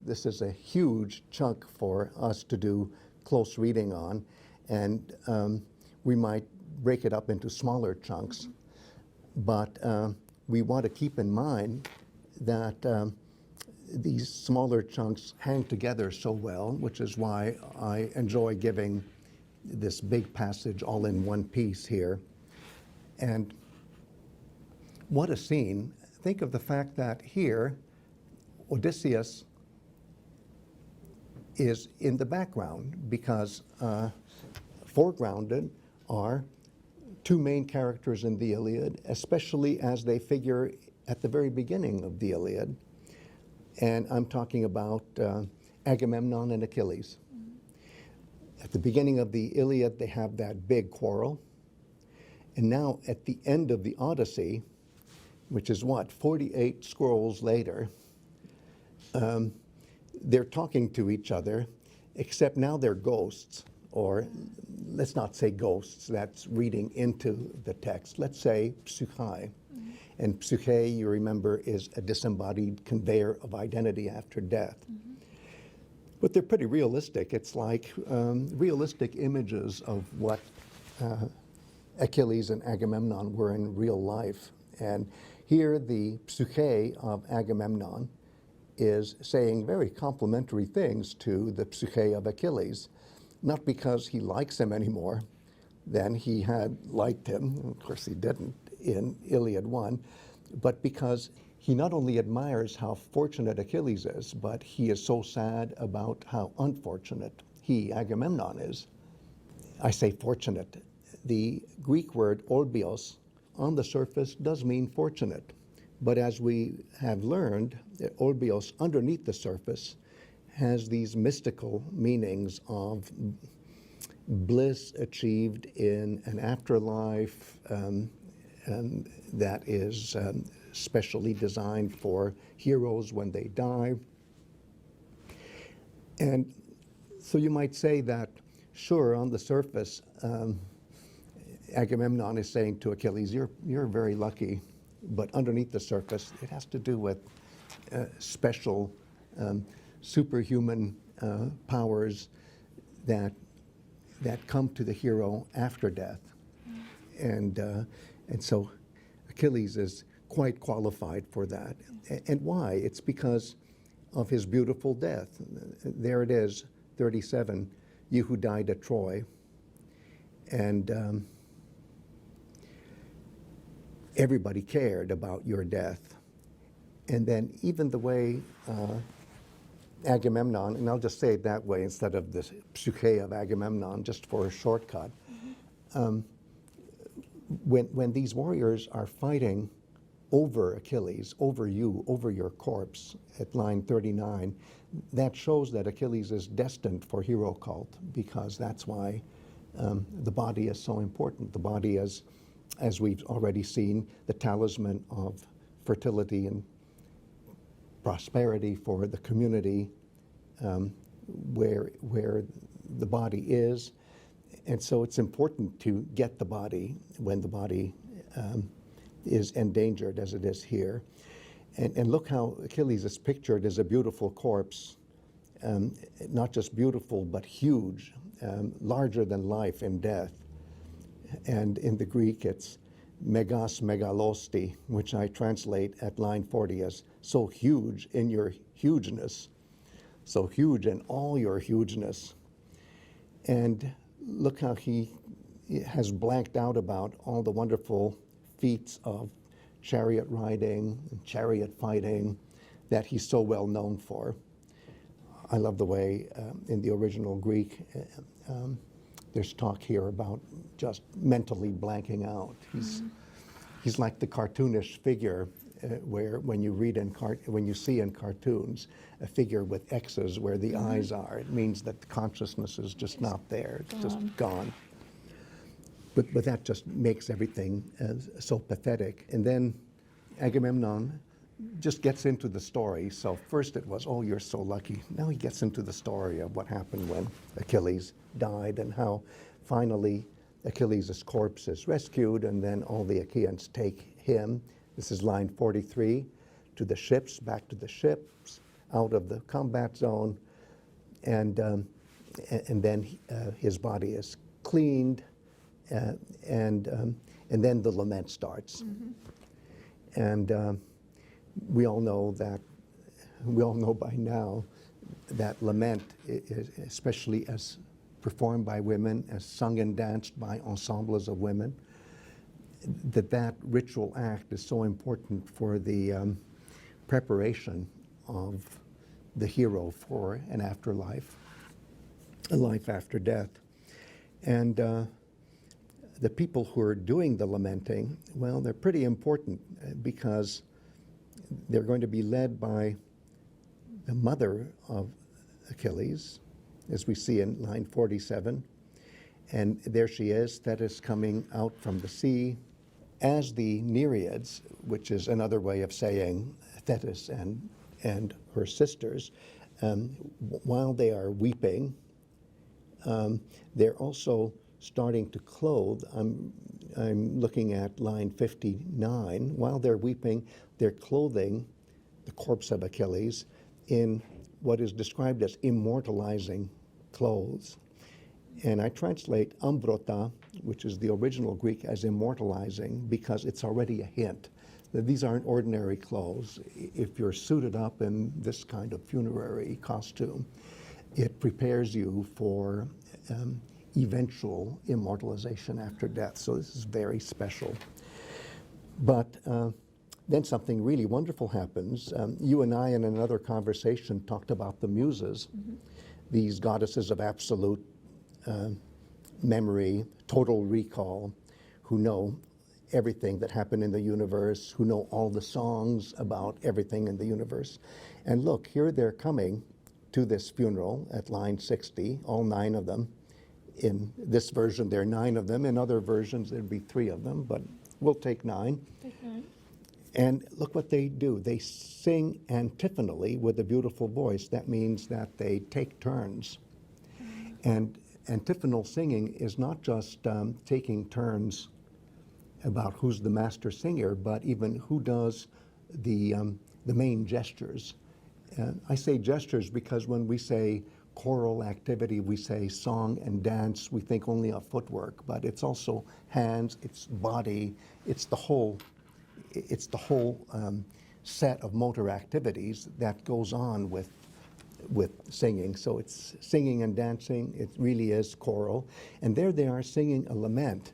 this is a huge chunk for us to do close reading on, and we might break it up into smaller chunks. But we want to keep in mind that these smaller chunks hang together so well, which is why I enjoy giving this big passage all in one piece here. And what a scene. Think of the fact that here, Odysseus is in the background because foregrounded are two main characters in the Iliad, especially as they figure at the very beginning of the Iliad. And I'm talking about Agamemnon and Achilles. At the beginning of the Iliad, they have that big quarrel. And now at the end of the Odyssey, which is what, 48 scrolls later, they're talking to each other, except now they're ghosts, or let's not say ghosts, that's reading into the text. Let's say psukhe. And psukhe, you remember, is a disembodied conveyor of identity after death. But they're pretty realistic. It's like realistic images of what Achilles and Agamemnon were in real life. And here the psukhe of Agamemnon is saying very complimentary things to the psukhe of Achilles, not because he likes him anymore than he had liked him, of course he didn't in Iliad 1, but because he not only admires how fortunate Achilles is, but he is so sad about how unfortunate he, Agamemnon, is. I say fortunate. The Greek word olbios on the surface does mean fortunate. But as we have learned, olbios underneath the surface has these mystical meanings of bliss achieved in an afterlife that is specially designed for heroes when they die. And so you might say that, sure, on the surface, Agamemnon is saying to Achilles, you're very lucky. But underneath the surface, it has to do with special superhuman powers that come to the hero after death. And so Achilles is quite qualified for that. And why? It's because of his beautiful death. There it is, 37, you who died at Troy. And everybody cared about your death. And then even the way Agamemnon, and I'll just say it that way instead of the psukhe of Agamemnon, just for a shortcut. When these warriors are fighting over Achilles, over you, over your corpse, at line 39, that shows that Achilles is destined for hero cult, because that's why the body is so important. The body is, as we've already seen, the talisman of fertility and prosperity for the community where the body is. And so it's important to get the body when the body is endangered, as it is here. And look how Achilles is pictured as a beautiful corpse, not just beautiful, but huge, larger than life in death. And in the Greek, it's megas megalosti, which I translate at line 40 as so huge in your hugeness, so huge in all your hugeness. And look how he has blanked out about all the wonderful feats of chariot riding and chariot fighting that he's so well known for. I love the way in the original Greek, there's talk here about just mentally blanking out. He's like the cartoonish figure where when you read when you see in cartoons a figure with X's where the eyes are, it means that the consciousness is just not there. It's just gone. But that just makes everything so pathetic. And then Agamemnon just gets into the story. So first it was, oh, you're so lucky. Now he gets into the story of what happened when Achilles died and how finally Achilles' corpse is rescued, and then all the Achaeans take him. This is line 43, to the ships, back to the ships. out of the combat zone, and then his body is cleaned, and then the lament starts. And we all know by now that lament, especially as performed by women, as sung and danced by ensembles of women, that ritual act is so important for the preparation of the hero for an afterlife, a life after death. And the people who are doing the lamenting, well, they're pretty important because they're going to be led by the mother of Achilles, as we see in line 47. And there she is, Thetis, coming out from the sea as the Nereids, which is another way of saying Thetis and her sisters. While they are weeping, they're also starting to clothe. I'm looking at line 59. While they're weeping, they're clothing the corpse of Achilles in what is described as immortalizing clothes. And I translate ambrota, which is the original Greek, as immortalizing because it's already a hint that these aren't ordinary clothes. If you're suited up in this kind of funerary costume, it prepares you for eventual immortalization after death. So this is very special. But then something really wonderful happens. You and I, in another conversation, talked about the Muses, these goddesses of absolute memory, total recall, who know everything that happened in the universe, who know all the songs about everything in the universe. And look, here they're coming to this funeral at line 60, all 9 of them. In this version, there are 9 of them. In other versions, there'd be 3 of them, but we'll take 9. Take 9. And look what they do. They sing antiphonally with a beautiful voice. That means that they take turns. And antiphonal singing is not just taking turns about who's the master singer, but even who does the main gestures. I say gestures because when we say choral activity, we say song and dance, we think only of footwork, but it's also hands, it's body, it's the whole set of motor activities that goes on with singing. So it's singing and dancing. It really is choral. And there they are singing a lament.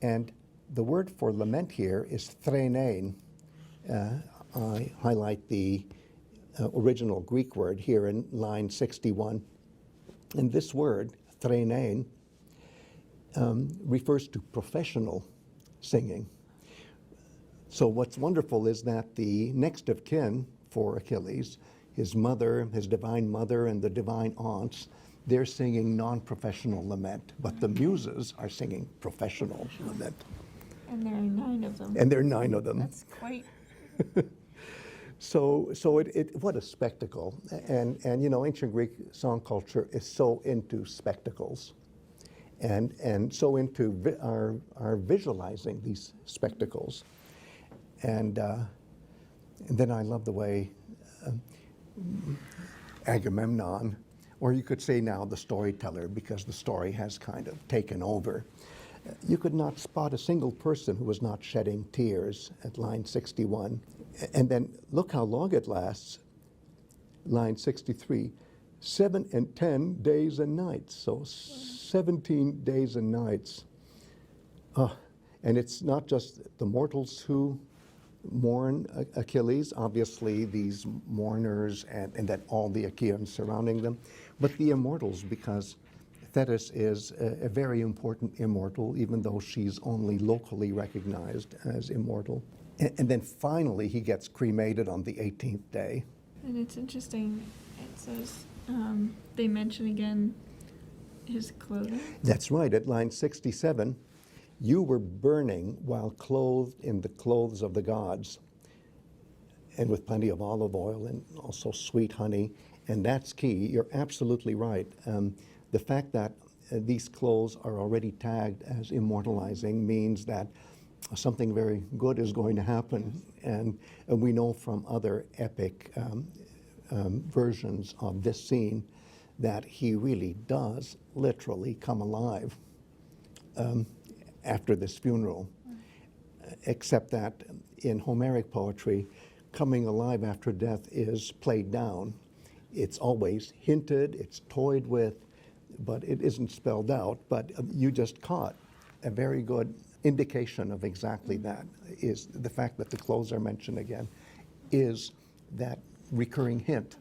And the word for lament here is threnein. I highlight the original Greek word here in line 61. And this word, threnein, refers to professional singing. So what's wonderful is that the next of kin for Achilles, his mother, his divine mother, and the divine aunts, they're singing non-professional lament, but the Muses are singing professional lament. And there are 9 of them. And there are 9 of them. That's quite... So what a spectacle. And you know, ancient Greek song culture is so into spectacles and so into our visualizing these spectacles. And then I love the way Agamemnon, or you could say now the storyteller, because the story has kind of taken over. You could not spot a single person who was not shedding tears at line 61. And then look how long it lasts. Line 63, 7 and 10 days and nights. So 17 days and nights. And it's not just the mortals who mourn Achilles, obviously these mourners and then all the Achaeans surrounding them, but the immortals, because Thetis is a very important immortal, even though she's only locally recognized as immortal. And then finally he gets cremated on the 18th day. And it's interesting, it says, they mention again his clothing. That's right, at line 67, you were burning while clothed in the clothes of the gods, and with plenty of olive oil and also sweet honey, and that's key. You're absolutely right. The fact that these clothes are already tagged as immortalizing means that something very good is going to happen, and we know from other epic versions of this scene that he really does literally come alive after this funeral, except that in Homeric poetry, coming alive after death is played down. It's always hinted, it's toyed with, but it isn't spelled out. But you just caught a very good indication of exactly that, is the fact that the clothes are mentioned again, is that recurring hint